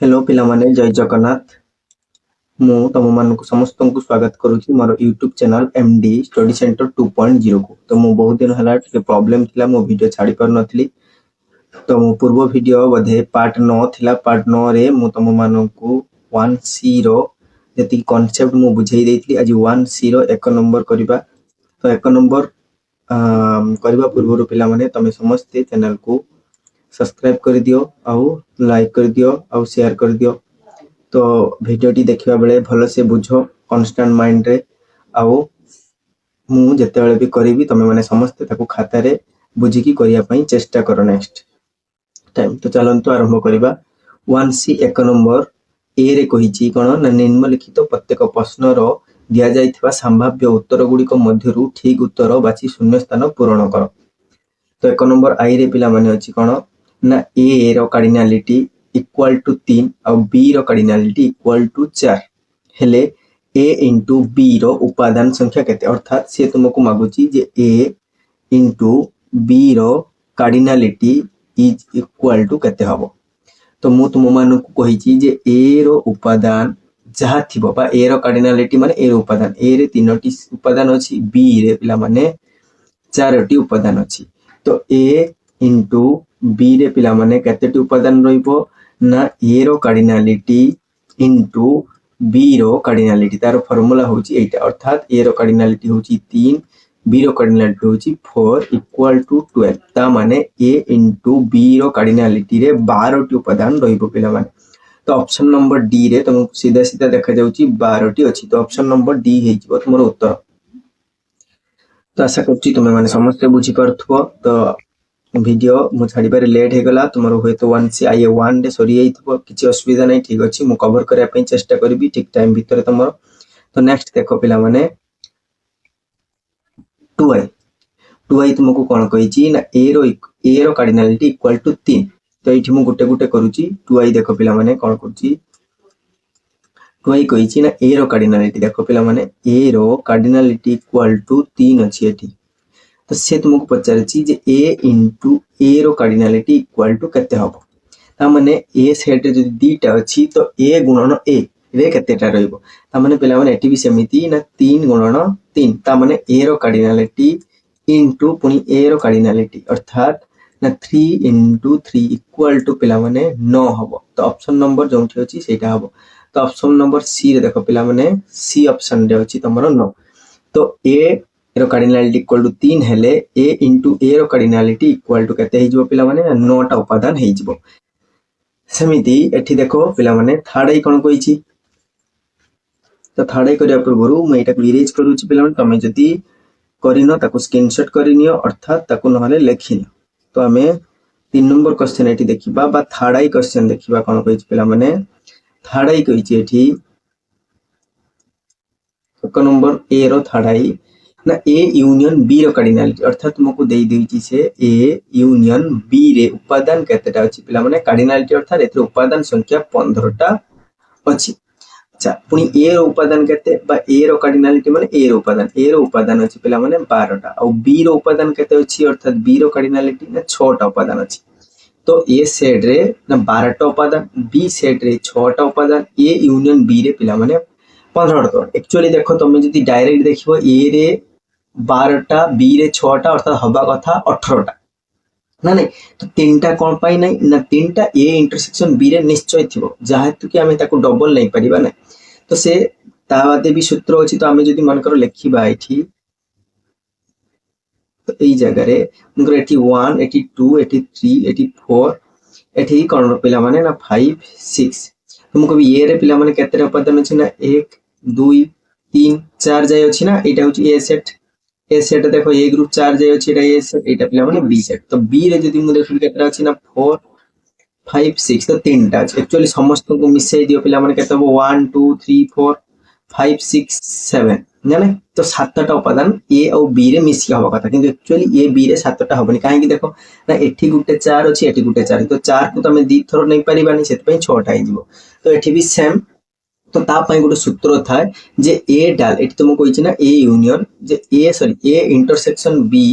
Hello पिलामाने जय जगन्नाथ मु तुम मानक समस्त को स्वागत करुच्ची मोर YouTube channel MD study centre 2.0 को। तो मु बहुत दिन है प्रॉब्लम थिला मो वीडियो छाड़ी पर नथली। तो मो पूर्व वीडियो बोधे पार्ट 9 थिला। पार्ट 9 रे मु तुम मानक 1C रो जति कांसेप्ट मु बुझाई देथली। आज 1C रो एक नंबर करबा। तो एक नंबर करबा पूर्व पिला माने तमे समस्त चैनल को सब्सक्राइब कर दियो आउ लाइक कर दियो आउ शेयर कर दियो। तो वीडियो टी देखिबा बेले भलो से बुझो कांस्टेंट माइंड रे आउ मु जते बेले भी करिवि तमे माने समस्त ताको खाता रे बुझी की करिया पई चेष्टा करो नेक्स्ट टाइम। तो चलंतु आरंभ करिबा। 1C एक नंबर ए रे कहिची कोन ना निम्नलिखित प्रत्येक प्रश्न रो दिया जाइथिबा संभाव्य उत्तर गुडी को मध्यरु ठीक उत्तर बाची शून्य स्थान पूरण करो। तो एक नंबर आई रे पिला माने अछि कोन ना ए रो कार्डिनलिटी इक्वल टू 3 और बी रो कार्डिनलिटी इक्वल टू 4 हेले ए इंटू बी रो उपादान संख्या केते, अर्थात से तुमको मागुची जे ए इंटू बी रो कार्डिनलिटी इज इक्वल टू केते हबो। तो मु तुम मानु को कहिची जे ए रो उपादान जहा थिबो बा ए रो कार्डिनलिटी माने ए रो उपादान, ए रे 3टी उपादान अछि, बी रे पिला माने 4टी उपादान अछि। तो ए इंटू बी रे पिला माने केतेटी उपादान रहिबो ना ए रो कार्डिनलिटी इंटू बी रो कार्डिनलिटी। तार फार्मूला होची एटा, अर्थात ए रो कार्डिनलिटी होची 3 बी रो कार्डिनलिटी होची 4 इक्वल टू 12। ता माने ए इंटू बी रो कार्डिनलिटी रे 12टी उपादान रहिबो पिला माने। तो ऑप्शन नंबर डी रे तुमको सीधा सीधा देखा जाउची 12टी अछि। तो ऑप्शन नंबर डी हेजिबो तुमरो उत्तर। तो आशा करछि तुमे माने समस्त बुझी परथुओ। तो वीडियो मु छाड़ीबार लेट हे गला तुमरो होय तो 1C आईए 1 रे सरी जाइथबो, किछि असुविधा नै, ठीक अछि मु कवर करिया पई चेष्टा करबी ठीक टाइम भीतर तुमरो। तो नेक्स्ट देखो पिला माने 2i तुमको कोन कहिची ना ए रो कार्डिनलिटी इक्वल टू 3। तो एठी मु गुटे गुटे करूची। 2i देखो पिला माने कोन करूची, 2i कहिची ना ए रो कार्डिनलिटी देखो पिला माने ए रो कार्डिनलिटी इक्वल टू 3 अछि एठी। तो से तुमको पचारछि जे a इंटू ए रो कार्डिनलिटी इक्वल टू केते हबो। ता माने a सेट रे जदि दीटा अछि तो a गुणन a रे केतेटा रहइबो। ता माने पिला माने एठी भी समिति ना 3 गुणन 3। ता माने a रो कार्डिनलिटी इंटू पुनी a रो कार्डिनलिटी, अर्थात ना 3 इंटू 3 इक्वल टू पिला माने 9 हबो। तो ऑप्शन नंबर जोंठी अछि सेटा हबो। तो ऑप्शन नंबर सी रे देखो पिला माने सी ऑप्शन रे अछि तमरो 9। तो a रो कार्डिनलिटी इक्वल टू 3 हेले a इंटू ए रो कार्डिनलिटी इक्वल टू केते हेजिबो पिला माने 9 टा उपादान हेजिबो। समिति एठी देखो पिला माने थर्ड आई कोन कहिची। तो थर्ड आई करिया पूर्वरु मैं एटा इरेज करूची पिला माने तमे जदी करिनो ताको स्क्रीनशॉट करिनियो, अर्थात ताको नहले लेखिनो। तो हमें 3 नंबर क्वेश्चन एठी देखिबा बा थर्ड आई क्वेश्चन देखिबा कोन कहिची पिला माने थर्ड आई कहिची एठी एक नंबर ए रो थर्ड आई ना ए यूनियन बी रो कार्डिनलिटी, अर्थात तुमको देई देइची से ए यूनियन बी रे उपादान केतेटा अछि पिला माने कार्डिनलिटी, अर्थात एते उपादान संख्या 15 टा अछि। अच्छा पुनी ए रो उपादान केते बा ए रो कार्डिनलिटी माने ए रो उपादान अछि पिला माने 12 टा और बी रो उपादान केते अछि, अर्थात बी रो कार्डिनलिटी ना 6 टा उपादान अछि। तो ए सेट रे ना 12 टा उपादान, बी सेट रे 6 टा उपादान, ए यूनियन बी रे पिला माने 15 टा। एक्चुअली देखो तुम जदी डायरेक्ट देखिबो ए रे 12 टा बी रे 6 टा, अर्थात हबा कथा 18 टा ना नहीं। तो 3 टा कोन पाई नहीं ना 3 टा ए इंटरसेक्शन बी रे निश्चय थिबो, जाहेतु कि हमें ताको डबल नहीं परिबा ना। तो से ता बादे भी सूत्र अछि। तो हमें जदी मन करो लेखिबा एठी, तो एई जगह रे मनकर एठी 1 एठी 2 एठी 3 एठी 4 एठी कोन पिला माने ना 5 6। तुमको भी ए रे पिला माने केते उपादान अछि ना 1 2 3 4 जाय अछि ना। एटा होची ए सेट, ए सेट देखो ए ग्रुप 4 जाय अछि, एटा ए सेट, एटा पिला माने बी सेट। तो बी रे जदी मु देखि केते अछि ना 4 5 6 तो 3 टा अछि। एक्चुअली समस्त को मिसै दियो पिला माने केते हो 1 2 3 4 5 6 7 ना नहीं। तो 7 टा उपादान ए और बी रे मिसी हवा कथा, किंतु एक्चुअली ए बी रे 7 टा हबनी काहे कि देखो ना एठी गुटे 4 अछि एठी गुटे 4, तो 4 को तमे दी थरो नहीं परिबानी, सेत पई 6 टा हिजिबो। तो एठी भी सेम। तो ता पई गुटे सूत्र थाए जे ए डाल एठी तुम कहिछि ना ए यूनियन जे ए इंटरसेक्शन बी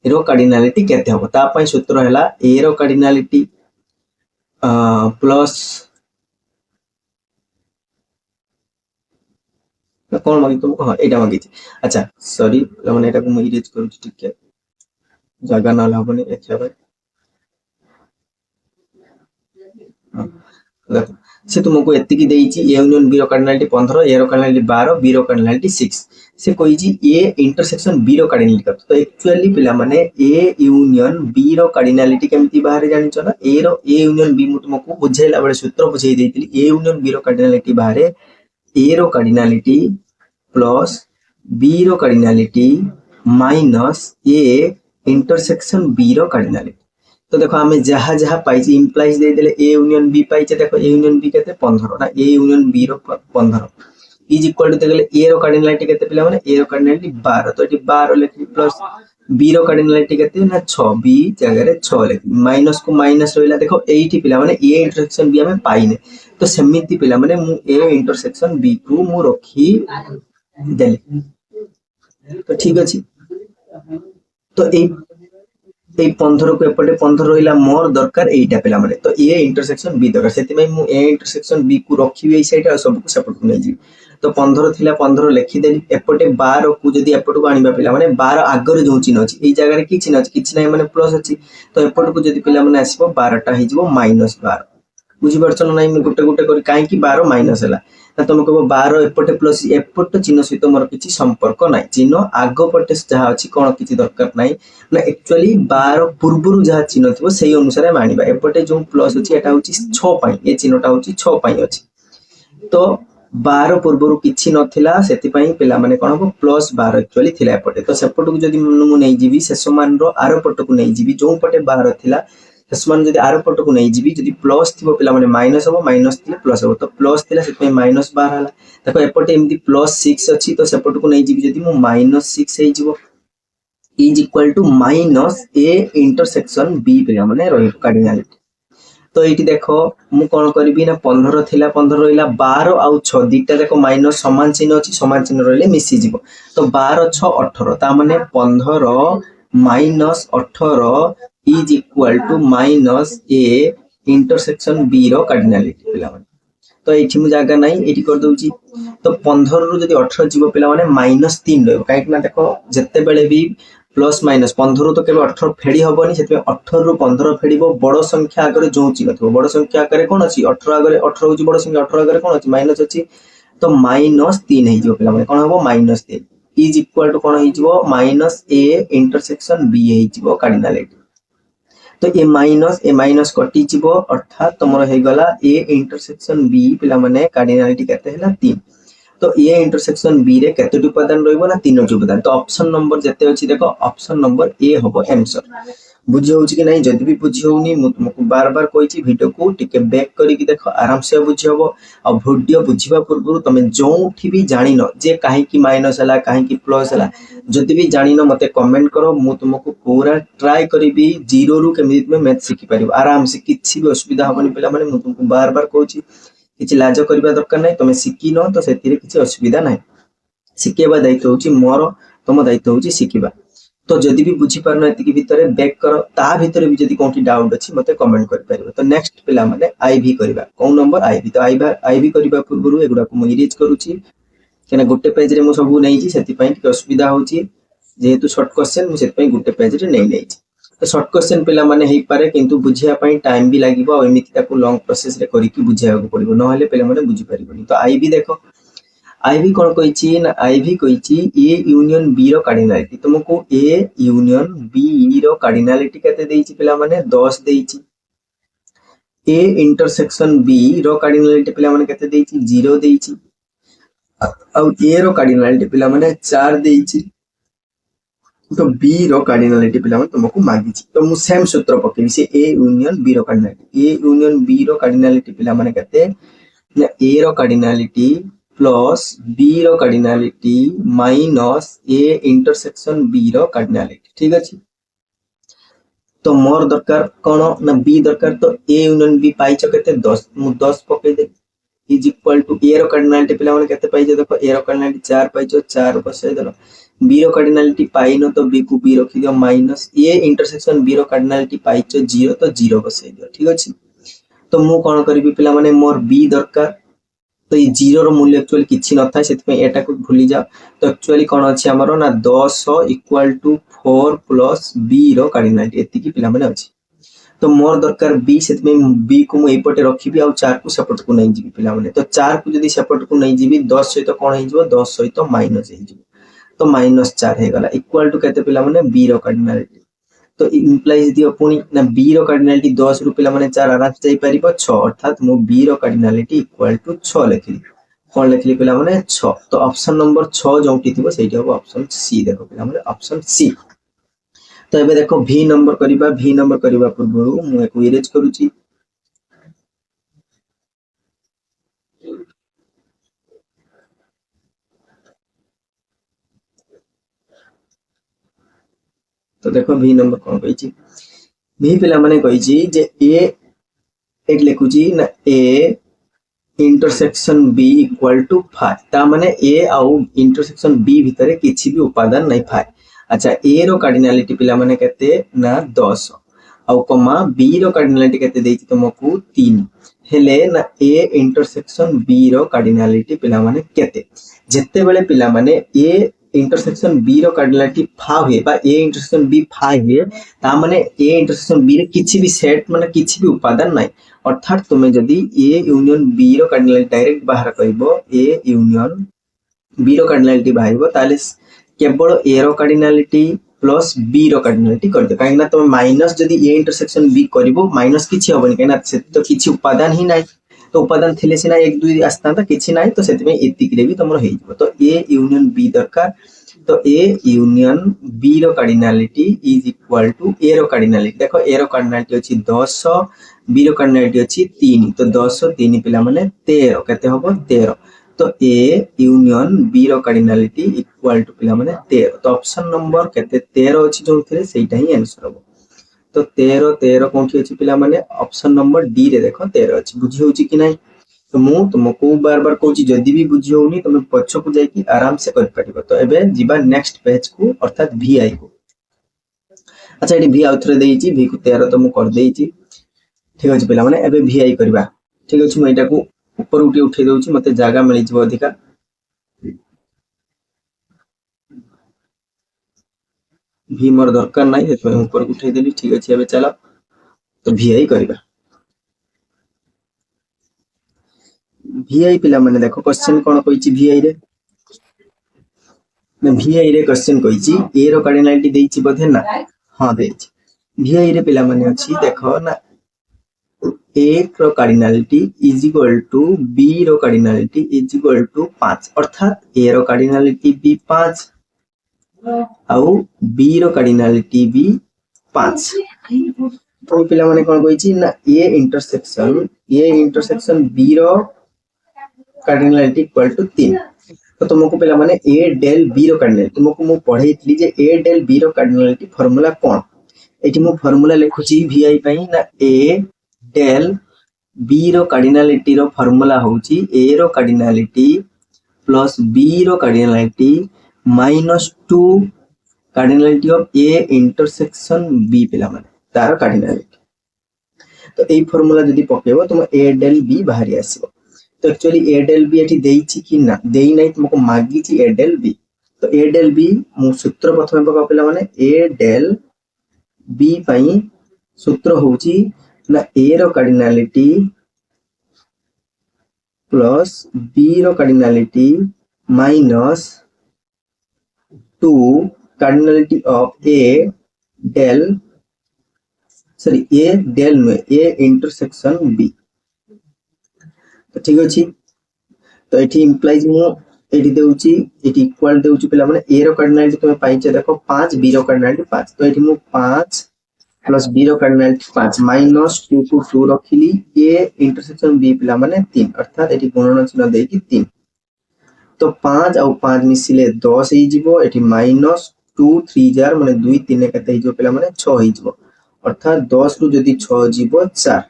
रो कार्डिनलिटी केते हबो। ता पई सूत्र हैला ए रो कार्डिनलिटी प्लस कौन मागी तुमको हाँ एटा मागी अच्छा सॉरी मैंने एटा को इरेज करूँ टिके जगह ना हबनी देखिया भाई हाँ देखो से तुमको एतिकी देइची ए यूनियन बी रो कार्डिनालिटी 15 ए रो कार्डिनालिटी 12 बी रो कार्डिनालिटी 6 से कहिची ए इंटरसेक्शन बी रो कार्डिनालिटी कत तो एक्चुअली पिला माने ए यूनियन बी रो कार्डिनालिटी केमती बाहर जानिचो ना ए यूनियन बी मु तुमको बुझाइला बळे सूत्र बुझाई देइतिली ए यूनियन बी रो कार्डिनालिटी बाहर ए रो कार्डिनालिटी प्लस बी रो cardinality minus A intersection B रो कार्डिनालिटी तो देखो आमे जहाँ जहाँ पाइछि इम्प्लाइज दे देले ए यूनियन बी पाइछे देखो ए यूनियन बी केते 15 ना ए यूनियन बी रो 15 इज इक्वल टू देले ए रो कार्डिनालिटी केते पिला माने ए रो कार्डिनालिटी 12 तो एटी 12 लिखि प्लस बी रो कार्डिनालिटी केते ना 6 बी जगह रे 6 लिखि माइनस को माइनस रहिला देखो एठी पिला माने ए इंटरसेक्शन बी हमें पाइने तो सेमिति पिला माने मु ए इंटरसेक्शन बी को मु रखी देले तो ठीक अछि तो ए 15 को एपटे 15 रहिला मोर दरकार एटा पिला माने तो ए इंटरसेक्शन बी दरकार सेति मै मु ए इंटरसेक्शन बी को रखिबे ए साइड आ सब को सेपरेट को नै जी तो 15 थिला 15 लिखि देली एपटे 12 को जदी एपट को आनिबा पिला माने 12 आगर जो चिन्ह अछि ए जगह रे की चिन्ह अछि किछ नै माने प्लस अछि तो एपट को जदी पिला माने आसीबो 12 टा हि जिवो -12 बुझी परछन नै गोटे गोटे करी काहे की 12 माइनस हला ना तुम कहबो 12 एपटे प्लस एपट चिन्ह सहित मोर किछि संपर्क नै चिन्ह आगो पटे जहा अछि कोन किछि दरकार नै ना एक्चुअली 12 पूर्वरु जहा चिन्ह थिबो सेही अनुसार मानिबा एपटे जो प्लस अछि एटा होछि 6 पई ए चिन्हटा होछि 6 पई अछि तो 12 पूर्वरु किछि नथिला सेति पई पिला माने कोन हो प्लस 12 एक्चुअली थिला एपटे तो सेपट को जदी मु नै जिवि शेष मान रो आरो पट को नै जिवि जो पटे 12 थिला शेष जदी आरो पट को नै जिवि जदी प्लस थिबो पिला माने माइनस हो माइनस थिले प्लस हो तो प्लस थिला सेति माइनस 12 हला देखो एपटे एमदी प्लस 6 अछि तो सेपट को नै जिवि जदी मु माइनस 6 हे जिवो is equal to minus A intersection B पिला माने रही कार्डिनालिटी तो एठी देखो मु कोन करबी ना 15 थिला 15 रहिला 12 आउ 6 दीटा देखो माइनस समान चिन्ह अछि समान चिन्ह रहले मिसी जिवो तो 12 6 18 ता माने 15 minus 18 is equal to minus A intersection B रो कार्डिनालिटी पिला माने तो एठी मु जागा नै एठी कर दउची तो 15 रु जदी 18 जीवो पिला माने -3 रहबो काहे कि ना देखो जत्ते बेले भी प्लस माइनस 15 तो केबे 18 फेडी हबनी सेते 18 रु 15 फेडीबो बड़ संख्या आगरे जो चिन्ह थबो बड़ संख्या आगरे कोन अछि 18 आगरे 18 होची बड़ संख्या 18 आगरे कोन अछि माइनस अछि तो -3 हे जिवो पिला माने कोन हबो -3 इज इक्वल टू कोन हे जिवो माइनस ए इंटरसेक्शन बी हे जिवो कार्डिनालिटी तो ए माइनस कटि जिवो अर्थात तमरो हे गला ए इंटरसेक्शन बी पिला माने कार्डिनालिटी केते हला 3 तो ए इंटरसेक्शन बी रे केतोटी उपादान रहइबो ना तीनोटी उपादान तो ऑप्शन नंबर जते अछि देखो ऑप्शन नंबर ए होबो आंसर बुझी होउची कि नै जदी भी बुझी होउनी मु तुमको बार बार कहिची वीडियो को टिके बैक करी कि देखो आराम से बुझी होबो आ वीडियो बुझीबा पूर्व तमे जोठी भी जानि न जे काहे की माइनस हला काहे की प्लस हला जदी भी जानि न मते कमेंट करो मु तुमको पूरा ट्राई करिबी जीरो रु केमि तुमे मैथ सिखि परिबो आराम से किछि भी असुविधा हबनी पिला माने मु तुमको बार बार कहूची किछि लाज करबा दरकार नै तमे सिखि न तो सेतिरे किछि असुविधा नै सिखेबा दायित्व होची मोर तम दायित्व होची सिखिबा तो जदी भी बुझी पारनो एतिकी भितरे बैक करो ता भितरे भी जदी कोंटी डाउट अछि मते कमेंट कर परिबो तो नेक्स्ट पिला माने आईवी करबा कोन नंबर आईवी तो आईवी करबा पूर्वरु एगुडा को मु इरेज करूची केना गुटे पेज रे मु सबु नै छी सेति पई कि असुविधा होची जेहेतु शॉर्ट क्वेश्चन मु सेति पई गुटे पेज रे नै छी तो शॉर्ट क्वेश्चन पिला माने हेई पारे किंतु बुझिया पई टाइम भी लागिबो आ एमिति ताको लॉन्ग प्रोसेस रे करी कि बुझिया को पड़िबो न हेले पिला माने बुझी परिबोनी तो आईवी देखो आईवी कोन कहिची ना आईवी कहिची ए यूनियन बी रो कार्डिनालिटी तुमको ए यूनियन बी रो कार्डिनालिटी केते देइची पिला माने 10 देइची ए इंटरसेक्शन बी रो कार्डिनालिटी पिला माने केते देइची 0 देइची आ ए रो कार्डिनालिटी पिला माने 4 देइची तो बी रो कार्डिनालिटी पिला माने तुमको मागिची तो मु सेम सूत्र पकेबी से ए यूनियन बी रो कार्डिनालिटी ए यूनियन बी रो कार्डिनालिटी पिला माने केते ना ए रो कार्डिनालिटी प्लस बी रो cardinality minus A intersection B रो कार्डिनालिटी ठीक अछि तो मोर दरकार कोन ना बी दरकार तो ए यूनियन बी पाइछ केते 10 मु 10 पके दे इज इक्वल टू ए रो कार्डिनालिटी पिला माने केते पाइछ देखो ए रो कार्डिनालिटी 4 पाइछ 4 बसाई देलो बी रो कार्डिनालिटी पाइनो तो बी को बी रखि दियो माइनस ए इंटरसेक्शन बी रो कार्डिनालिटी पाइछ 0 तो 0 बसाई दियो ठीक अछि तो मु कोन करबी पिला माने मोर बी दरकार तो ये जीरो रो मूल्य एक्चुअली किछि न थाए सेति एटा को भूली जाओ। तो एक्चुअली कोन अछि हमरो ना 10 इक्वल टू 4 प्लस b रो कार्डिनलिटी एति की पिला माने अछि। तो मोर दरकार b सेति b को मु एपटे रखिबी आ 4 को सेपट को नै जिबी पिला माने। तो 4 को जदी सेपट को नै जिबी 10 सहित कोन हे जिवो 10 सहित माइनस हे जिवो। तो -4 हे गला इक्वल टू केते पिला माने b रो कार्डिनलिटी। तो इम्प्लाइज दियो पुनी ना b रो कार्डिनलिटी 10 रु पिला माने 4 आराम से जाई परिबो 6 अर्थात मु b रो कार्डिनलिटी इक्वल टू 6 लिखली। कोन लिखली पिला माने 6। तो ऑप्शन नंबर 6 जोंटी थिबो सेठी हो ऑप्शन सी देखो पिला माने ऑप्शन सी। तो एबे देखो v नंबर करबा पूर्व मु एक इरेज करूची। तो देखो v नंबर कोन कहिची v पिला माने कहिची जे a एक लिखुची ना a intersection b equal to 5 ता माने a आउ इंटरसेक्शन b भितरे किछि भी उपादान नै फाय। अच्छा a रो कार्डिनलिटी पिला माने केते ना 10 आउ कमा b रो कार्डिनलिटी केते देइछि तुमको 3 हेले ना a इंटरसेक्शन b रो कार्डिनलिटी पिला माने केते जेते बेले पिला माने a इंटरसेक्शन b रो कार्डिनलिटी फा हुए बा a इंटरसेक्शन b फा हुए ता माने a इंटरसेक्शन b रे किछि भी सेट माने किछि भी उपादान नै अर्थात तुमे जदी a यूनियन b रो कार्डिनलिटी डायरेक्ट बाहर करिवो a यूनियन b रो कार्डिनलिटी बाहरिवो ताले केवल a रो कार्डिनलिटी प्लस b रो कार्डिनलिटी कर दे काहे ना तुम माइनस जदी a इंटरसेक्शन b करिवो माइनस किछि होबनी काहे ना से तो किछि उपादान ही नै तो उपादान थिले सिना 1 2 आस्ता त किछि नै तो सेति में एतिक रे भी तमरो हेइ जबो। तो a यूनियन b दरकार तो a यूनियन b रो cardinality is equal to a रो कार्डिनलिटी देखो a रो कार्डिनलिटी अछि 10 b रो कार्डिनलिटी अछि 3 तो 10 3 पिला माने 13 केते होबो 13 तो a यूनियन b रो कार्डिनलिटी इक्वल टू पिला माने 13 तो ऑप्शन नंबर केते 13 अछि जो थिले सेटा ही आंसर होबो। तो 13 कोठी अछि पिला माने ऑप्शन नंबर डी रे देखो 13 अछि बुझी होउची कि नै। तो मु तुमको बार बार कहूची जदी भी बुझी होउनी तुम पछ को जाई कि आराम से कर पारिबो। तो एबे जिबा नेक्स्ट पेज को अर्थात vi को। अच्छा एडी vi आउथरे देइची v को 13 तो मु कर देइची ठीक अछि पिला माने एबे vi करबा ठीक अछि मु एटा को ऊपर उठे दउची मते जागा मिलि जबो अधिका v मोर दरकार नै हेतु ऊपर उठे देली ठीक अछि एबे चला तो vi करबा। vi पिला माने देखो क्वेश्चन कोन कहिची vi रे मैं vi रे क्वेश्चन कहिची a रो कार्डिनलिटी देइची बधे ना हां देइची vi रे पिला माने अछि देखो ना a रो cardinality is equal to b रो कार्डिनलिटी इज इक्वल टू 5 अर्थात a रो कार्डिनलिटी भी 5 आउ b रो कार्डिनलिटी भी 5 तो पिला माने कोन कहिची ना a इंटरसेक्शन b रो कार्डिनलिटी इक्वल टू 3 तो तुमको पिला माने a del b रो कार्डिनलिटी तुमको मु पढैतली जे a del b रो कार्डिनलिटी फार्मूला कोन एठी मु फार्मूला लिखुची vi पई ना a del b रो कार्डिनलिटी रो फार्मूला होउची a रो कार्डिनलिटी प्लस b रो cardinality -2 cardinality of a intersection b पिला माने तार कार्डिनलिटी। तो ए फार्मूला जदी पकेबो तुम a del b बाहरी आसीबो। तो एक्चुअली a del b एठी देइची कि ना देई नै तुमको मागीची a del b तो a del b मु सूत्र प्रथमे पका पिला माने a del b पई सूत्र होउची ना a रो कार्डिनलिटी प्लस b रो cardinality minus 2 cardinality of a del में a इंटरसेक्शन b तो ठीक अछि। तो एठी इंप्लाइज मु एठी देउची एठी इक्वल देउची पिला माने a रो कार्डिनलिटी तुमे पाइचे देखो 5 b रो कार्डिनलिटी 5 तो एठी मु 5 प्लस b रो कार्डिनलिटी 5 माइनस 2 को 2 रखिली a इंटरसेक्शन b पिला माने 3 अर्थात एठी गुणन चिन्ह देई कि 3 तो 5 और 5 मिसिले 10 ही जिवो एठी माइनस 2 3 जार माने 2 3 केते ही जो पिला माने 6 ही जिवो अर्थात 10 रु जदी 6 जिवो 4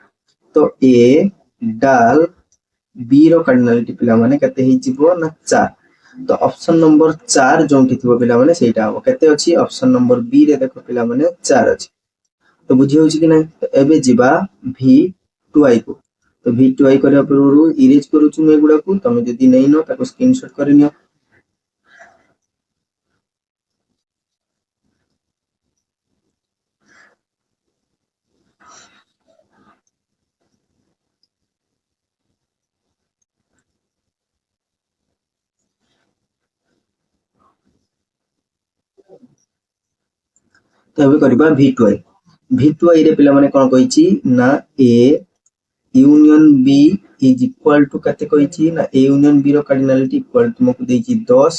तो a डाल b रो कार्डिनलिटी पिला माने केते ही जिवो ना 4 तो ऑप्शन नंबर 4 जोंठी थिबो पिला माने सेटा हो केते अछि ऑप्शन नंबर b रे देखो पिला माने 4 अछि। तो बुझी होछि कि नै तो एबे जिबा v2i को तो v2i करबा पूर्व इरेज करूछु मैं गुडा को तमे जदी नै न ताको स्क्रीनशॉट करि नियो। तो ଏବେ କରିବା v2i। v2i रे पिला माने कोन कहिची ना a union b is equal to कते कहिची ना a यूनियन b रो कार्डिनलिटी इक्वल तुमको देची 10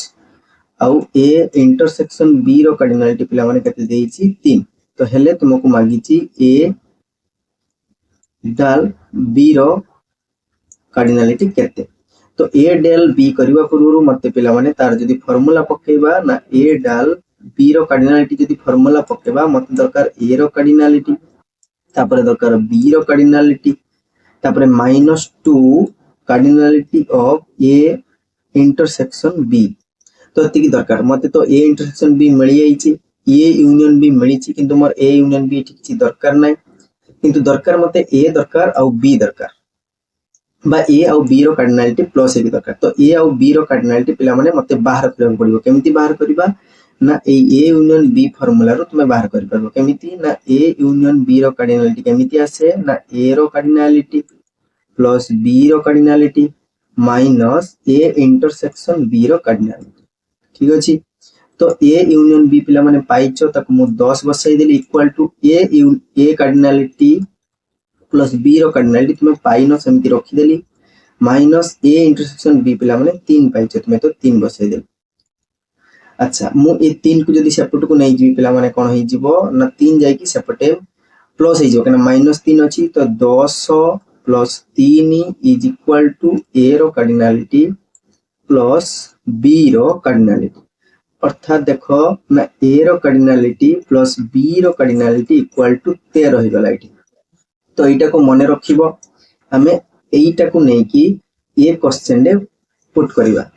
आउ a इंटरसेक्शन b रो कार्डिनलिटी पिला माने कते देची 3। तो हेले तुमको मागिची a डाल b रो कार्डिनलिटी केते। तो a डेल b करबा पूर्व मते पिला माने तार जदी फार्मूला पकेबा ना a डाल b रो कार्डिनलिटी जदी फार्मूला पकेबा मते दरकार a रो कार्डिनलिटी तापर दरकार b रो कार्डिनलिटी तापर -2 cardinality of a intersection b। तो एतिकी दरकार मते तो a इंटरसेक्शन b मिली जाईची a यूनियन b मिलीची किंतु मोर a यूनियन b ठीक दरकार नै किंतु दरकार मते a दरकार आउ b दरकार बा a आउ b रो कार्डिनलिटी प्लस एक दरकार। तो a आउ b रो कार्डिनलिटी पिला माने मते बाहर करबा पड़िबो। केमिति बाहर करबा ना A a union b formula रो तुमे बाहर कर परबो। केमिति ना a यूनियन b रो कार्डिनलिटी केमिति आसे ना a रो कार्डिनलिटी प्लस b रो cardinality minus a intersection b रो कार्डिनलिटी। ठीक अछि। तो a यूनियन b पिला माने पाइचो तक मु 10 बसाई देली equal to a cardinality plus b रो कार्डिनलिटी तुमे पाइनो सेमति रखि देली माइनस a इंटरसेक्शन b पिला माने 3 पाइचो तुमे तो 3 बसाई देली। अच्छा मु ए 3 को जदी सेपरेट को नै जी पिला माने कोन होई जिवो ना 3 जाई कि सेपरेट प्लस होई जिवो कना -3 अछि तो 10 plus 3 is equal to a रो कार्डिनलिटी प्लस b रो कार्डिनलिटी। अर्थात देखो ना a रो कार्डिनलिटी प्लस b रो कार्डिनलिटी इक्वल टू 13 होई गला इठी। तो एटा को मने रखिबो हमें एटा को नै कि ए क्वेश्चन रे पुट करिवा।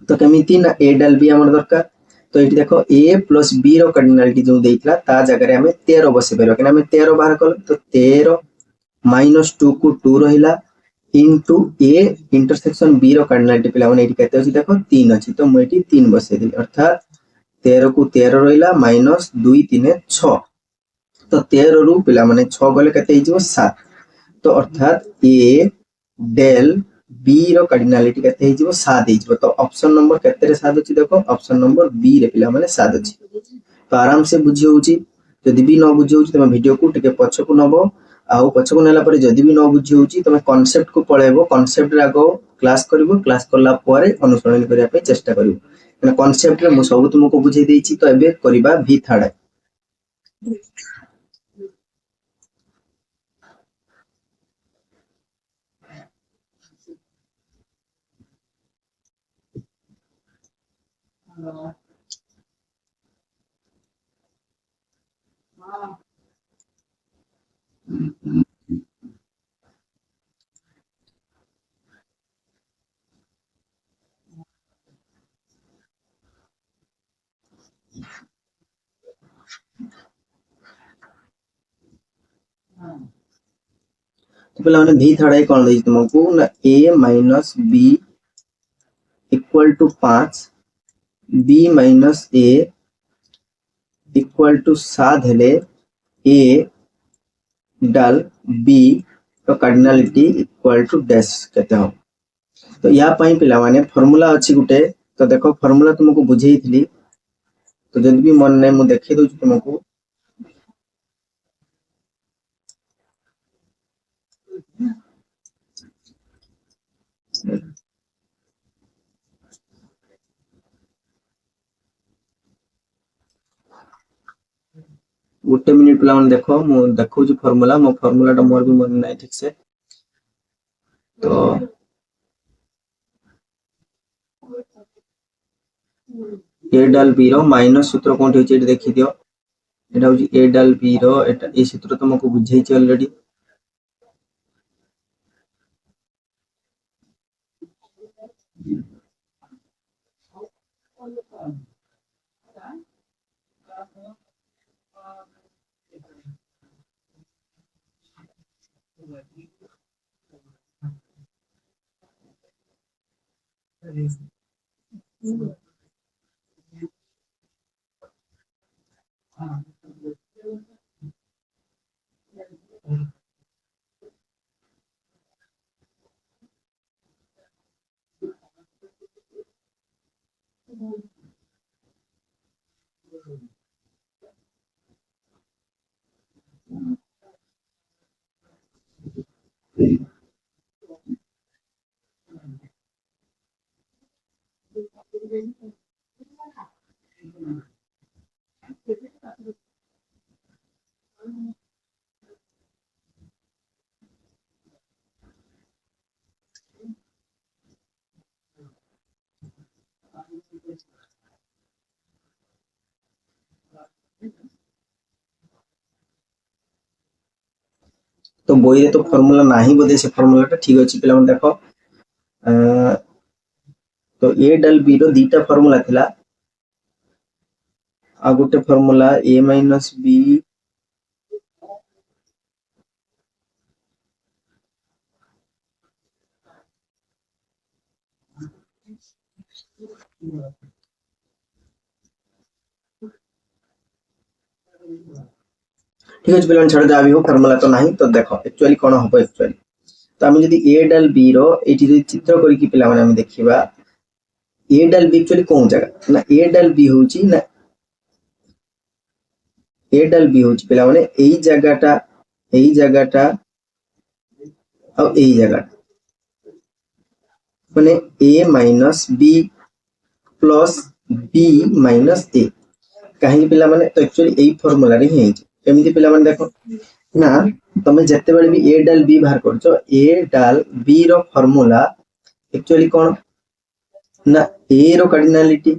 तो केमिति ना a डाल b हमर दरकार। तो एठी देखो a प्लस b रो कार्डिनलिटी जो देइतला ता जगह रे हमें 13 बसे परबा कि हमें 13 बाहर कर तो 13 -2 को 2 रहिला इनटू a इंटरसेक्शन b रो कार्डिनलिटी पिला माने एठी केते अछि देखो 3 अछि। तो मु एठी 3 बसे देली अर्थात 13 को 13 रहिला माइनस 2 3 6। तो 13 रु पिला माने 6 गले केते हिजो 7। तो अर्थात a डेल b रो कार्डिनलिटी केते हिजो 7 हिजो। तो ऑप्शन नंबर केते रे 7 अछि देखो ऑप्शन नंबर b रे पिला माने 7 अछि। तो आराम से बुझी होउची जदी भी न बुझी होउची तमे वीडियो को टिके पछ को नबो आउ पछ को नेला परे जदी भी न बुझी होउची तमे कांसेप्ट को पळेबो कांसेप्ट रे आगो क्लास करबो क्लास करला परे अनुसरण करिया पे चेष्टा करिवो। माने कांसेप्ट रे मु सब तुमको बुझाई देइची तो एबे करिबा v थर्ड। तो पिला माने v थर्ड आई कोन देइ तुमको ना a minus b equal to 5 b minus a equal to 7 हेले a डाल b तो कार्डिनलिटी इक्वल टू डैश केते हो। तो या पई पिला माने फार्मूला अछि गुटे तो देखो फार्मूला तुमको बुझेई थली तो जदी भी मन नै मु देखै दउ तुमको। गुटे मिनिट पिला माने देखो मु देखौ छु फार्मूला मो फार्मूला टा मोर भी मन नै ठीक से। तो a डाल b रो माइनस सूत्र कोन होई छै देखि दियो। एटा होची a डाल b रो एटा ए सूत्र तुमको बुझेई छै ऑलरेडी। तो বইরে তো ফর্মুলা ନାହିଁ ବୋଧେ ସେ ଫର୍ମୁଲାଟା ଠିକ ଅଛି ପିଲାମାନେ ଦେଖ तो ए डल बी रो दीटा फॉर्मूला थिला आ गोटे फॉर्मूला ए माइनस बी ठीक अछि पिलान छाड़ जाबी हो फॉर्मूला तो नाही तो देखो एक्चुअली कोन हबो एक्चुअली तो आम जदि ए डल बी रो एठी जदि चित्र करी कि पिला माने हम देखिबा ए डल बी एक्चुअली कोन जगह ना ए डल बी होची ना ए डल बी होची पिला माने एई जगहटा और एई जगह माने A minus B plus B minus A कहीं पिला माने तो एक्चुअली एई फार्मूला रे ही केमिति पिला माने देखो ना तमे जत्ते बेले भी ए डाल बी बाहर करछो ए डाल बी रो फार्मूला एक्चुअली कोन ना ए रो कार्डिनलिटी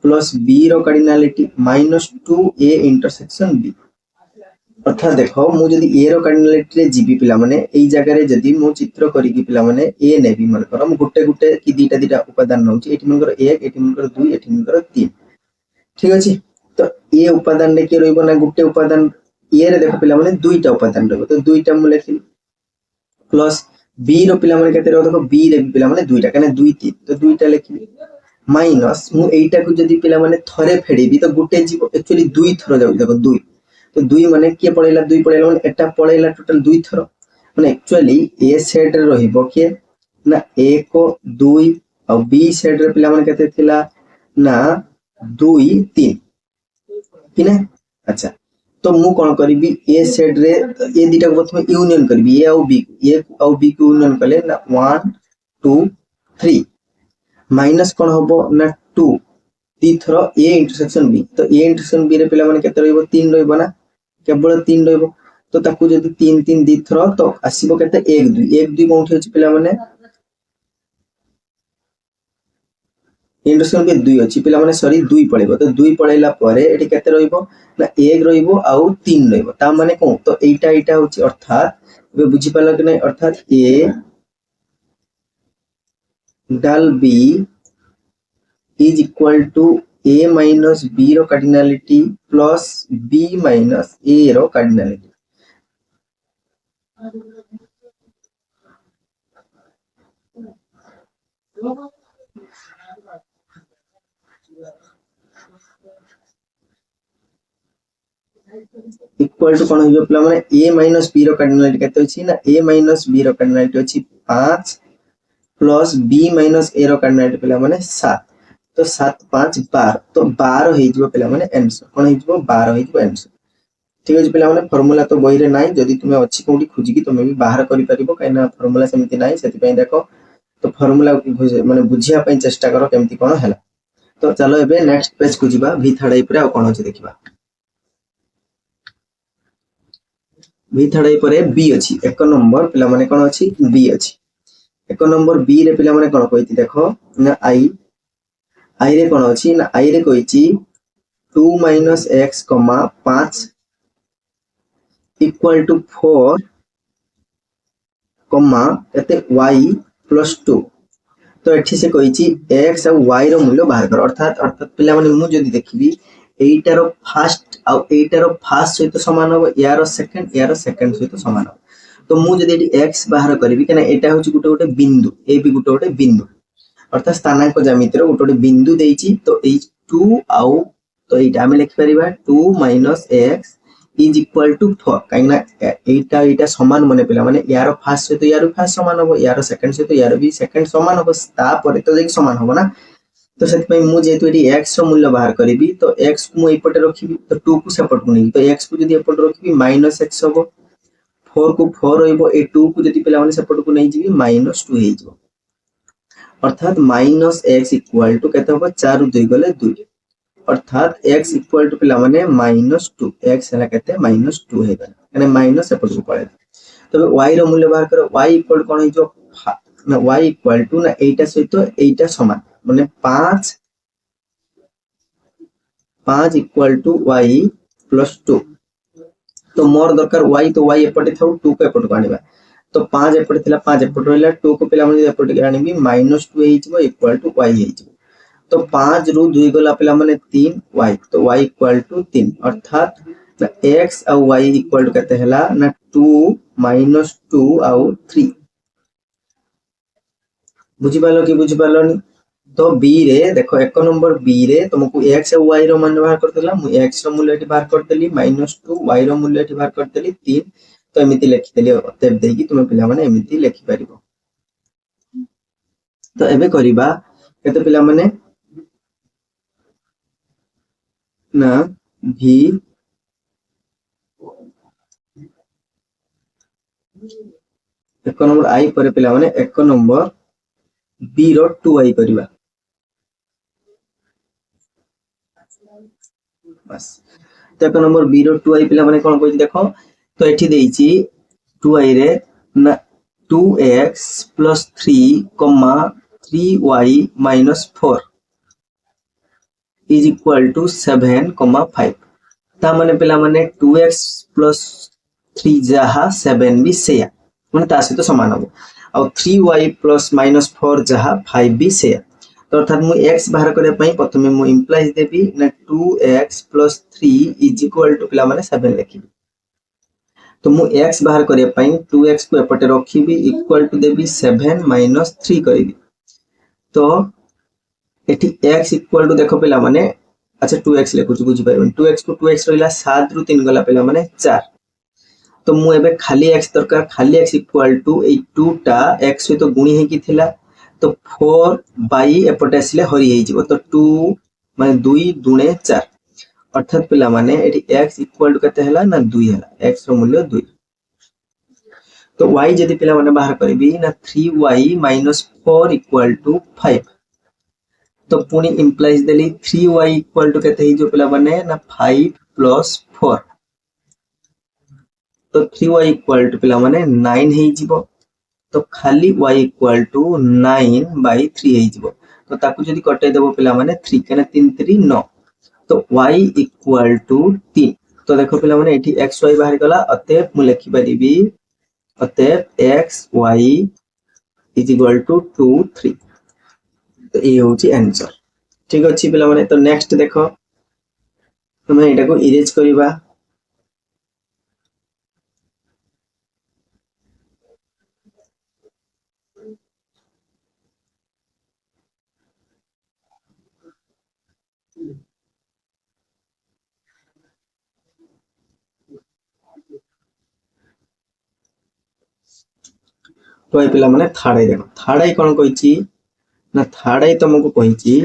प्लस बी रो cardinality minus 2a intersection B अर्थात देखो मु जदी ए रो कार्डिनलिटी रे जीबी पिला माने एई जगह रे जदी मु चित्र करी कि पिला माने ए नेबी मन कर मु गुटे गुटे कि दीटा दीटा उपादान नउची एठी मन कर 1 एठी मन कर 2 एठी मन कर 3 ठीक अछि तो ए उपादान रे के रहइबो ना गुटे उपादान ए रे देखो पिला माने दुईटा उपादान रहइबो तो दुईटा मु लेखि प्लस बी रो पिला माने केते रहइबो देखो बी रे पिला माने दुईटा कने 2 3 तो दुईटा लेखि माइनस मु एटा को जदी पिला माने थरे फेडीबी तो गुटे जीवो एक्चुअली दुई थरो जाउ देखो दुई तो दुई माने के पळेला दुई पळेला माने एटा पळेला टोटल दुई थरो माने एक्चुअली ए सेट रे रहिबो के ना 1 2 और बी सेट रे पिला माने केते थिला ना 2 3 कि ना अच्छा तो मु कोन करबी ए सेट रे ए दिटा को प्रथम यूनियन करबी ए और बी को यूनियन कले ना 1 2 3 माइनस कोन होबो ना 2 ती थरो ए इंटरसेक्शन बी तो ए इंटरसेक्शन बी रे पिला माने केते रहइबो 3 रहइबो ना केवल 3 रहइबो तो ताकू जदी 3 3 दी थरो तो आसीबो केते 1 2 1 2 कोन होछि पिला माने इंटरसेक्शन बी 2 अछि पिला माने सॉरी 2 पळेबो तो 2 पळेला परे एठी केते रहइबो ना 1 रहइबो आउ 3 रहइबो ता माने कोन तो एटा होछि अर्थात बे बुझी पालो कि नै अर्थात A del B is equal to a minus b रो cardinality plus b minus a रो cardinality इक्वल टू कोन हो पिला माने a minus b रो cardinality केते अछि ना a minus b रो cardinality अछि 5 plus b minus a रो cardinality पिला माने 7 तो 7 5 12 तो 12 हे जिवो पिला माने आंसर कोन हे जिवो 12 हे जिवो आंसर ठीक अछि पिला माने फार्मूला तो बही रे नाही जदी तुमे अछि कोडी खुजी कि तुमे भी बाहर करि परिबो काइना फार्मूला समिति नाही सेति पई देखो तो फार्मूला माने बुझिया पई चेष्टा करो केमति कोन हैला तो चलो एबे नेक्स्ट पेज को जिबा v थर्ड पर आ कोन अछि देखिबा v थर्ड पर b अछि एक नंबर पिला माने कोन अछि b अछि एक नंबर b रे पिला माने कोन कहिति देखो ना i रे कोन अछि ना i रे कहिछि 2 minus x, 5 equal to 4 एते y plus 2 तो एठी से कहिछि x और y रो मूल्य बाहर कर अर्थात पिला माने मु जदी देखिबी एटारो फर्स्ट और एटारो फर्स्ट सहित समान हो यारो सेकंड सहित समान हो तो मु जदि एटी x बाहर करिवि कना एटा होची गुटे गुटे बिंदु ए भी गुटे गुटे बिंदु अर्थात स्थानांक ज्यामितिर गुटे गुटे बिंदु देइची तो एई 2 आउ तो एटा हम लिखि परिबा 2 - x इज इक्वल टू 4 काइना एटा समान मने पिला माने यार फर्स्ट से तो यार फर्स्ट समान होबो यार सेकंड से तो यार भी सेकंड समान होबो ता परे तो जेक समान होबो ना तो सेति पई मु जेतु एटी x रो मूल्य बाहर करिवि तो x को मु एपटे रखिबि तो 2 को सेपट को नहीं तो x को जदि एपटे रखिबि -x होबो 4 को 4 रहिबो ए 2 को जदि पिला माने सेपट को नहीं जिबि -2 हे जिवो अर्थात -x इक्वल टू केते होबो 4 उ 2 गले 2 अर्थात x इक्वल टू पिला माने -2 x हला केते -2 हे गला माने माइनस सेपट को पळे तबे y रो मूल्य बाहर करो y इक्वल कोन हे जो ना y इक्वल टू ना एटा सहित एटा समान माने 5 इक्वल टू y प्लस 2 तो मोर दरकार y तो y एपटे थाउ 2 को एपटे आनिबा तो 5 एपटे थिला 5 एपटे रहला 2 को पिला माने एपटे आनिबी -2 हे जिवो इक्वल टू y हे जिवो तो 5 रु 2 गला पिला माने 3 y तो y इक्वल टू 3 अर्थात x और y इक्वल टू केते हला ना 2 - 2 और 3 बुझी पालो कि बुझी पालोनी तो बी रे देखो एक नंबर बी रे तुमको x और y रो मान बाहर करतला मु x रो मूल्य एठी बाहर करतली -2 y रो मूल्य एठी बाहर करतली 3 तो एमिति लिखितली अतएव देकी तुम पिला माने एमिति लिखि परिबो तो एबे करिबा केते पिला माने ना v एक नंबर i पर पिला माने एक नंबर b रो 2i करिबा बस तो एक नंबर b रो 2i पिला माने कोन कहि देखो तो एठी देइची 2i रे ना 2x + 3, 3y - 4 is equal to 7, 5 ता माने पिला माने 2x + 3 जहा 7 भी सेया माने ता सहित समान हो और 3y + -4 जहा 5 भी सेया तो अर्थात मु x बाहर करे पई प्रथमे मु इंप्लाइज देबी ना 2x + 3 इज इक्वल टू पिला माने 7 लिखिबी तो मु x बाहर करे पई 2x को एपटे रखिबी इक्वल टू देबी 7 - 3 करिबी तो एठी x इक्वल टू देखो पिला माने अच्छा 2x लेखुछु बुझी परबन 2x को 2x रहिला 7 रु 3 गला पिला माने 4 तो मु एबे खाली x दरकार खाली x इक्वल टू ए 2 टा x सहित गुणी हे कि थिला तो 4 बाई एपटे आसिले हरि हे जिवो तो 2 माने 2 दुणे 4 अर्थात पिला माने एठी x इक्वल टू कते हला ना 2 हला x रो मूल्य 2 तो y जदि पिला माने बाहर करबी ना 3y - 4 इक्वल टू 5 तो पुनी implies Delhi 3y equal to केते ही जो पिला माने ना 5 + 4 तो 3y इक्वल टू पिला माने 9 हे जिवो तो खाली y इक्वल टू 9/3 हे जिवो तो ताकू जदि कटै देबो पिला माने 3 केना 3 3 9 तो y इक्वल टू 3 तो देखो पिला माने एठी x y बाहर गला अतएव मु लिखि परिबी अतएव x y is equal to 2 3 तो ये होची आंसर ठीक अछि पिला माने तो नेक्स्ट देखो हम एटा को इरेज करिबा तो ए पिला माने थर्ड आई देखो थर्ड आई कोन कहिची ना थर्ड आई तुमको कहिची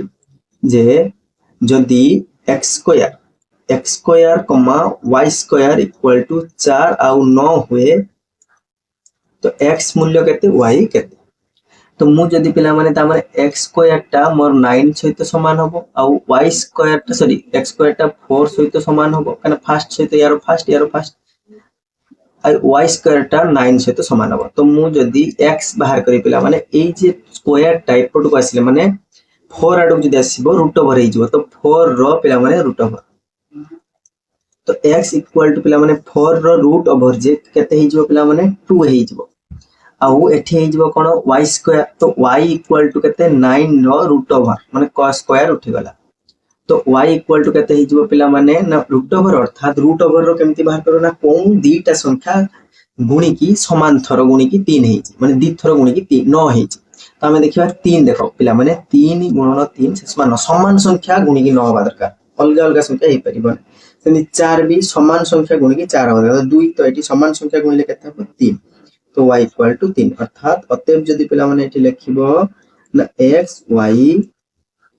जे जदी x² y² इक्वल टू 4 आउ 9 हुए तो x मूल्य केते y केते तो मु जदी पिला माने ता माने x² टा मोर 9 सहित समान होबो आउ y² टा सॉरी x² टा 4 सहित समान होबो कना फर्स्ट सहित यारो फर्स्ट और y² टा 9 सहित समान होबो तो मु जदी x बाहर करी पिला माने ए जे स्क्वायर टाइप पट को आसिले माने 4 आडू जदी आसीबो रूट ओवर हे जिवो तो 4 रो पिला माने रूट ओवर तो x इक्वल टू पिला माने 4 रो रूट ओवर जे केते हे जिवो पिला माने 2 हे जिवो आउ एठी हे जिवो कोन y² तो y इक्वल टू केते 9 रो रूट ओवर माने cos स्क्वायर उठी गला तो y इक्वल टू केते हे जिवो पिला माने ना रूट ओवर अर्थात रूट ओवर रो केमति बाहर करो ना कोन दीटा संख्या गुणिकी समान थर गुणिकी 3 है माने दी थर गुणिकी 3 9 है तो आमे देखिबा 3 देखो पिला माने 3 गुणन 3 से समान संख्या गुणिकी 9 होबा दरकार अलग अलग संख्या हे परिबन सेमि 4 भी समान संख्या गुणिकी 4 होबा दरकार 2 तो एटी समान संख्या गुणिले केते हो 3 तो y इक्वल टू 3 अर्थात अतएव जदि पिला माने एटी लिखिबो ना x y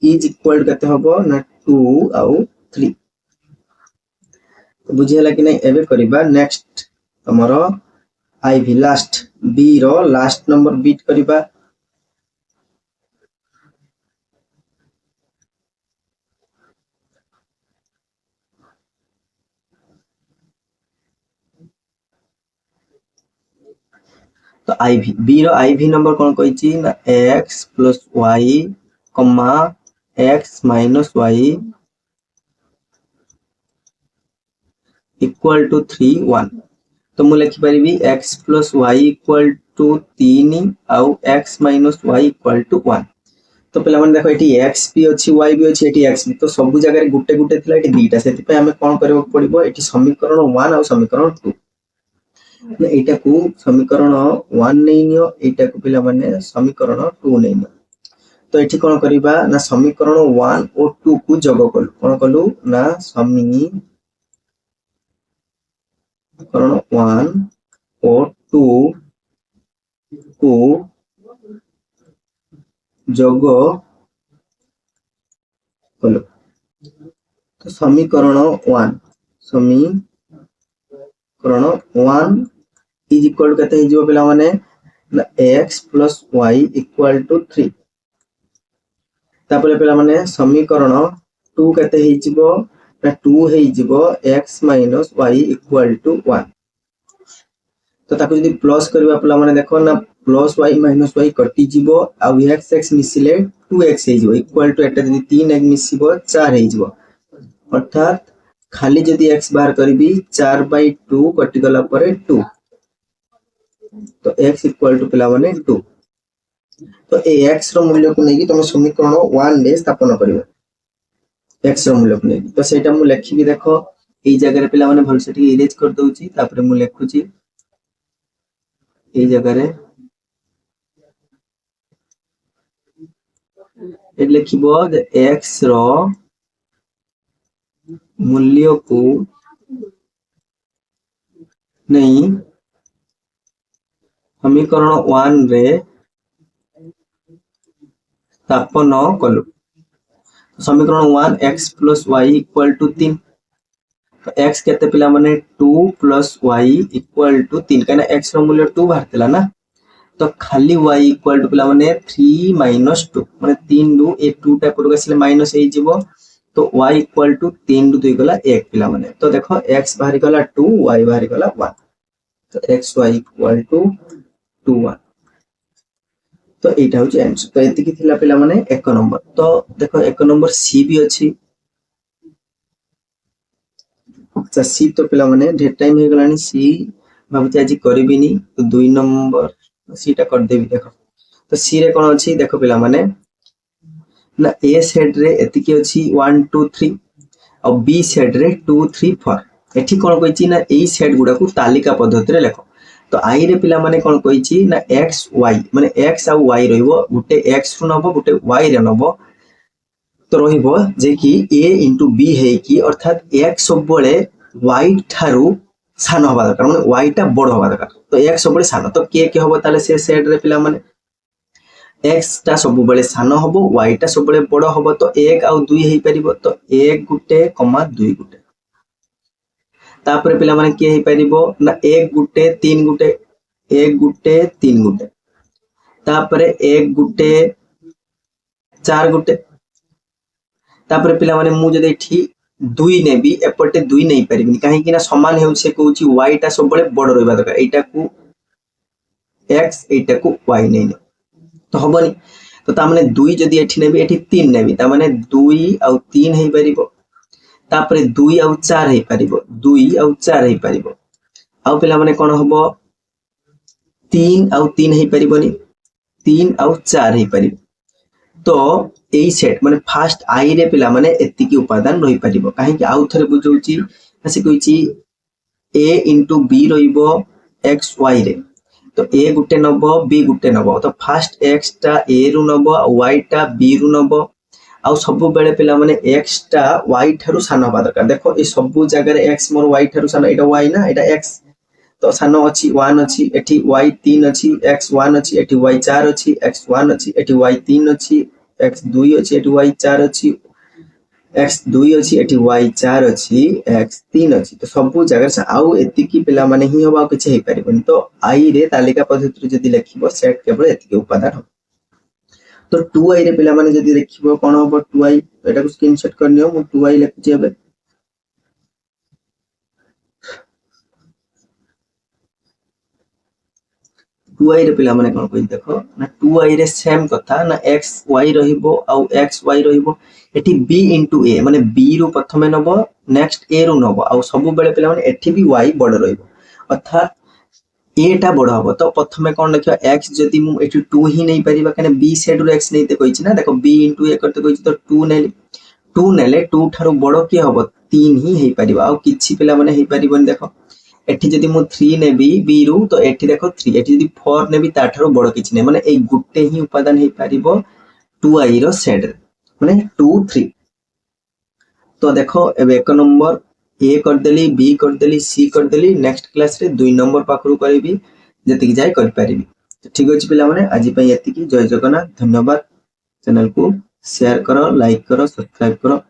is equal to केते होबो ना 2 आउ 3 तो बुझियला कि नै एबे करिबा नेक्स्ट हमरो आईवी लास्ट बी रो लास्ट नंबर बीट करिबा तो आईवी बी रो आईवी नंबर कोन कहिची ना x plus y comma x minus y equal to 3 1 तो मु लिखि परिबी x plus y equal to 3 आउ x minus y equal to 1 तो पिला मन देखो एटी x भी अछि y भी अछि एटी x भी तो सब जगह रे गुटे गुटे थिला एटी दीटा सेति पे हमें कोन करबो पड़िबो एटी समीकरण 1 आउ समीकरण 2 ने एटा को समीकरण 1 नैनियो एटा को पिला माने समीकरण 2 नैनियो तो एठी कोन करिबा ना समीकरण 1 और 2 को जोग कलु कोन कलु ना समीकरण 1 और 2 को जोग कलु तो समीकरण 1 इज इक्वल टू कहते हिजो पिला माने x plus y equal to 3 तापर पिला माने समीकरण 2 कहते हिजबो ना 2 हिजबो x minus y equal to 1 तो ताको जदी प्लस करबा पिला माने देखो ना प्लस y माइनस y कटि जिवो आ x x मिसिले 2x हिजबो इक्वल टू एटा जदी 3 x मिसिबो 4 हिजबो अर्थात खाली जदी x बाहर करबी 4/2 कटि गला परे 2 तो x इक्वल टू पिला माने 2 तो ए x रो मूल्य को नेकी तुम समीकरण 1 ले स्थापन करिवो x रो मूल्य को नेकी तो सेटा मु लिखिबी देखो ए जगह रे पिला माने भल से ठीक इरेज कर दउची तापर मु लिखुची ए जगह रे ए लिखिबो x रो मूल्य को नहीं समीकरण 1 रे स्थापन कलु समीकरण 1 x plus y equal to 3 तो x केते पिला माने 2 प्लस y इक्वल टू 3 कहना x रो मूल्य 2 बाहरतला ना तो खाली y इक्वल टू पिला माने 3 माइनस 2 माने 3 2 ए 2 टा पुरो गसिले माइनस ए जीवो तो y इक्वल टू 3 2 गला 1 पिला माने तो देखो x बाहर गला 2 y बाहर गला 1 तो x y इक्वल टू 2 1 तो एटा हो आंसर तो एति की थिला पिला माने 1 नंबर तो देखो 1 नंबर सी भी अछि अच्छा सी तो पिला माने ढेर टाइम हे गलानी सी भाबुती आज करबिनी तो 2 नंबर सीटा कर देबी देखो तो सी रे कोन अछि देखो पिला माने ना ए सेट रे एति की अछि 1 2 3 और बी सेट रे 2 3 4 एठी कोन कहिची ना ए सेट गुडा को तालिका पद्धति रे लेखो तो आई रे पिला माने कोन कहिची ना x y माने x आ y रहइबो गुटे x रु नबो गुटे y रे नबो तो रहिबो जे कि a * b है कि अर्थात x सब बळे y थारु सान होबा दरकार माने y टा बड़ होबा दरकार तो x सब बळे सान तो के होबो ताले से सेट रे पिला माने x टा सब बळे सान होबो y टा सब बळे बड़ होबो तो 1 आ 2 हेई परिबो तो 1 गुटे 2 गुटे तापर पिला माने के हेई परिबो ना 1 गुटे 3 गुटे 1 गुटे 3 गुटे तापर 1 गुटे 4 गुटे तापर पिला माने मु जदे ठी 2 नेबी एपटे 2 नै परिबिनी काहे कि ना समान हेउ से कहूची y टा सब बळे बड़ रहबा दरकार एटा को x एटा को y नै तो हबनी तो ता माने 2 जदि एठी नेबी एठी 3 नेबी ता माने 2 आ 3 हेई परिबो तापर 2 आ 4 हेई परिबो 2 आ 4 हेई परिबो आ पिला माने कोन हबो 3 आ 3 हेई परिबोनी 3 आ 4 हेई परिबो तो ए सेट माने फर्स्ट आई रे पिला माने एति की उपादान रही परिबो काहे कि आउ थरे बुझौची से कहूची a * b रहिबो एक्स वाई रे तो ए गुटे नब बी गुटे नब तो फास्ट एक्स टा ए रु नब वाई टा बी रु नब आउ सब बेले पिला माने एक्स टा वाई ठारू सान हबा दरकार देखो ए सब जगह एक्स मोर वाई ठारू सान एटा वाई ना एटा एक्स तो सान अच्छी 1 अच्छी एठी वाई 3 अच्छी एक्स 1 अच्छी एठी वाई 4 अच्छी एक्स 1 अच्छी एठी वाई 3 अच्छी एक्स 2 अच्छी एठी वाई 4 अच्छी एक्स 2 अच्छी एठी वाई 4 अच्छी एक्स 3 अच्छी तो सब जगह से आउ एतिकी पिला माने ही हबा किछ हे परिबन तो आई रे तालिका पद्धति जदी लिखिबो सेट केवल एतिकी उपादान हो तो 2i रे पिला माने जदी देखिबो कोन हो 2i एटा को स्क्रीनशॉट करनियो मु 2i लिखि जेबे 2i रे पिला माने कोन कहि देखो ना 2i रे सेम कथा ना xy रहिबो आ xy रहिबो एठी b * a माने b रु प्रथमे नबो नेक्स्ट a रु नबो आ सब बेले पिला माने एठी भी y बड़ रहिबो अर्थात a टा बड़ हबो तो प्रथमे कोन लिखियो x जदी मु एठी 2 ही नै परिबा कने b सेड रु x नैते कहिछि ना देखो b * a करते कहिछि तो 2 नेले 2 थारु बड़ के हबो 3 ही हे परिबा आ किछि पिला माने हे परिबन देखो एठी जदी मु 3 नेबी b रु तो एठी देखो 3 एठी जदी 4 नेबी ता थारु बड़ किछि नै माने ए गुटे ही उपादान हे परिबो 2i रो सेड माने 2 3 तो देखो एबे 1 नंबर ए कर देली बी कर देली सी कर देली नेक्स्ट क्लास रे 2 नंबर पाखरु करबी जति जाय कर परिबी तो ठीक अछि पिला माने आज पई एति की जय जगन्नाथ धन्यवाद चैनल को शेयर करो लाइक करो सब्सक्राइब करो।